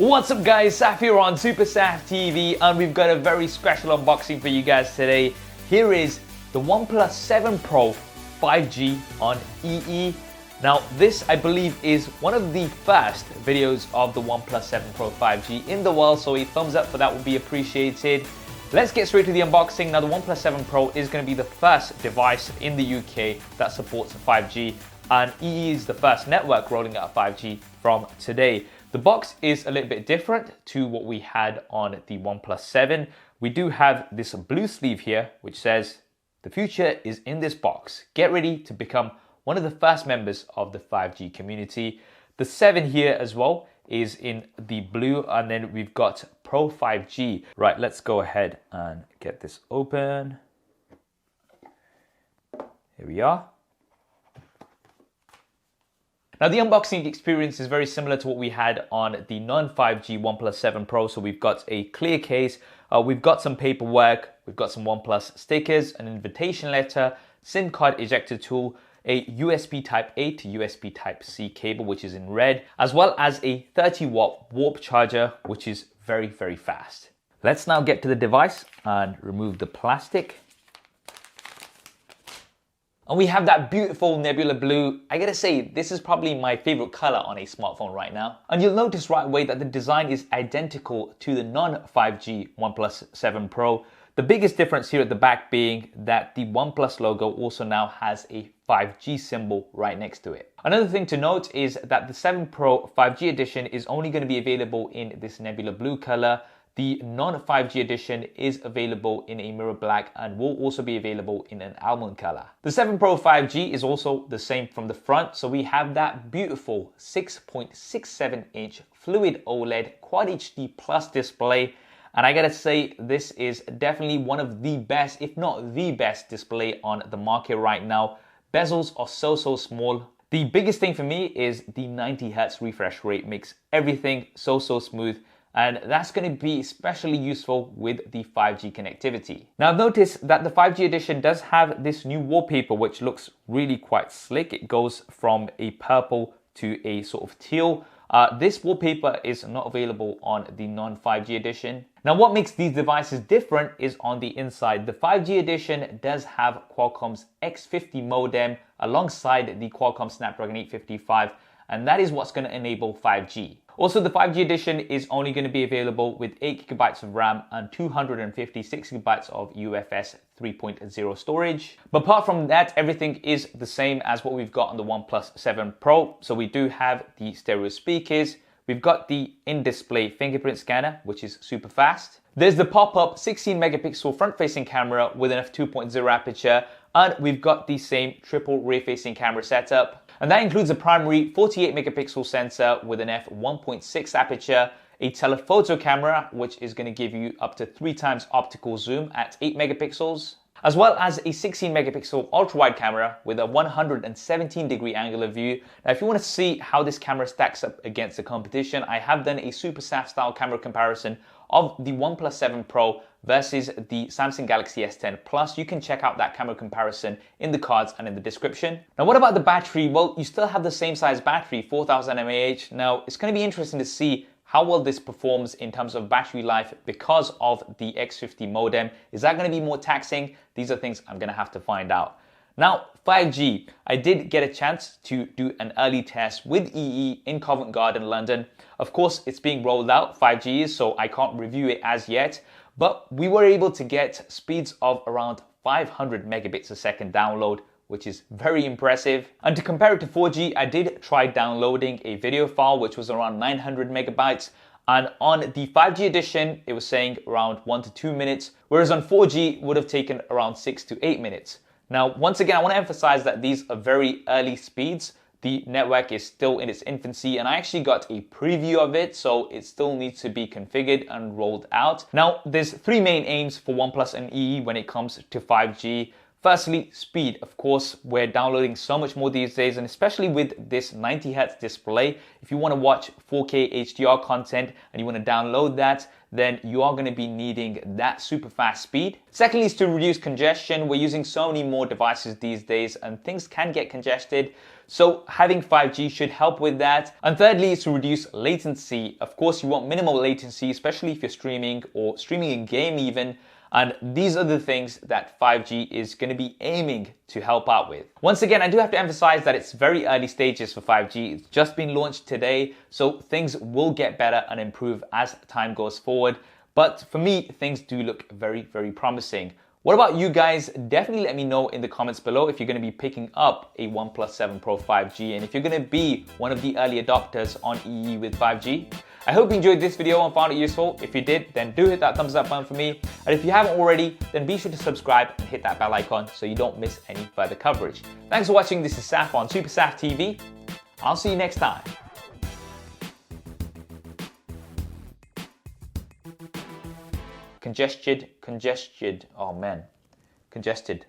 What's up guys, Saf here on SuperSaf TV, and we've got a very special unboxing for you guys today. Here is the OnePlus 7 Pro 5G on EE. Now this, I believe, is one of the first videos of the OnePlus 7 Pro 5G in the world, so a thumbs up for that would be appreciated. Let's get straight to the unboxing. Now the OnePlus 7 Pro is going to be the first device in the UK that supports 5G, and EE is the first network rolling out 5G from today. The box is a little bit different to what we had on the OnePlus 7. We do have this blue sleeve here, which says, "The future is in this box. Get ready to become one of the first members of the 5G community." The 7 here as well is in the blue, and then we've got Pro 5G. Right, let's go ahead and get this open. Here we are. Now the unboxing experience is very similar to what we had on the non-5G OnePlus 7 Pro. So we've got a clear case, we've got some paperwork, we've got some OnePlus stickers, an invitation letter, SIM card ejector tool, a USB Type-A to USB Type-C cable, which is in red, as well as a 30-watt warp charger, which is very, very fast. Let's now get to the device and remove the plastic. And we have that beautiful nebula blue. I gotta say, this is probably my favorite color on a smartphone right now. And you'll notice right away that the design is identical to the non-5G OnePlus 7 Pro. The biggest difference here at the back being that the OnePlus logo also now has a 5G symbol right next to it. Another thing to note is that the 7 Pro 5G edition is only going to be available in this nebula blue color. The non-5G edition is available in a mirror black and will also be available in an almond color. The 7 Pro 5G is also the same from the front, so we have that beautiful 6.67-inch fluid OLED Quad HD Plus display. And I gotta say, this is definitely one of the best, if not the best display on the market right now. Bezels are so small. The biggest thing for me is the 90 Hz refresh rate makes everything so smooth. And that's going to be especially useful with the 5G connectivity. Now I've noticed that the 5G edition does have this new wallpaper, which looks really quite slick. It goes from a purple to a sort of teal. This wallpaper is not available on the non-5G edition. Now what makes these devices different is on the inside. The 5G edition does have Qualcomm's X50 Modem alongside the Qualcomm Snapdragon 855, and that is what's going to enable 5G. Also, the 5G edition is only going to be available with 8GB of RAM and 256GB of UFS 3.0 storage. But apart from that, everything is the same as what we've got on the OnePlus 7 Pro. So we do have the stereo speakers. We've got the in-display fingerprint scanner, which is super fast. There's the pop-up 16-megapixel front-facing camera with an f2.0 aperture. And we've got the same triple rear-facing camera setup. And that includes a primary 48-megapixel sensor with an f1.6 aperture, a telephoto camera, which is going to give you up to 3 times optical zoom at 8 megapixels, as well as a 16-megapixel ultra-wide camera with a 117-degree angular view. Now, if you want to see how this camera stacks up against the competition, I have done a SuperSaf style camera comparison of the OnePlus 7 Pro versus the Samsung Galaxy S10 Plus. You can check out that camera comparison in the cards and in the description. Now, what about the battery? Well, you still have the same size battery, 4000 mAh. Now, it's going to be interesting to see how well this performs in terms of battery life because of the X50 modem. Is that going to be more taxing? These are things I'm going to have to find out. Now, 5G, I did get a chance to do an early test with EE in Covent Garden, London. Of course, it's being rolled out, 5G is, so I can't review it as yet, but we were able to get speeds of around 500 megabits a second download, which is very impressive. And to compare it to 4G, I did try downloading a video file, which was around 900 megabytes. And on the 5G edition, it was saying around 1 to 2 minutes, whereas on 4G, it would have taken around 6 to 8 minutes. Now, once again, I want to emphasize that these are very early speeds. The network is still in its infancy, and I actually got a preview of it, so it still needs to be configured and rolled out. Now, there's 3 main aims for OnePlus and EE when it comes to 5G. Firstly, speed. Of course, we're downloading so much more these days, and especially with this 90Hz display, if you want to watch 4K HDR content and you want to download that, then you are going to be needing that super fast speed. Secondly is to reduce congestion. We're using so many more devices these days and things can get congested. So having 5G should help with that. And thirdly is to reduce latency. Of course, you want minimal latency, especially if you're streaming or streaming a game even. And these are the things that 5G is going to be aiming to help out with. Once again, I do have to emphasize that it's very early stages for 5G. It's just been launched today, so things will get better and improve as time goes forward. But for me, things do look very, very promising. What about you guys? Definitely let me know in the comments below if you're going to be picking up a OnePlus 7 Pro 5G and if you're going to be one of the early adopters on EE with 5G. I hope you enjoyed this video and found it useful. If you did, then do hit that thumbs up button for me. And if you haven't already, then be sure to subscribe and hit that bell icon so you don't miss any further coverage. Thanks for watching. This is Saf on SuperSaf TV. I'll see you next time. Congested. Oh man. Congested.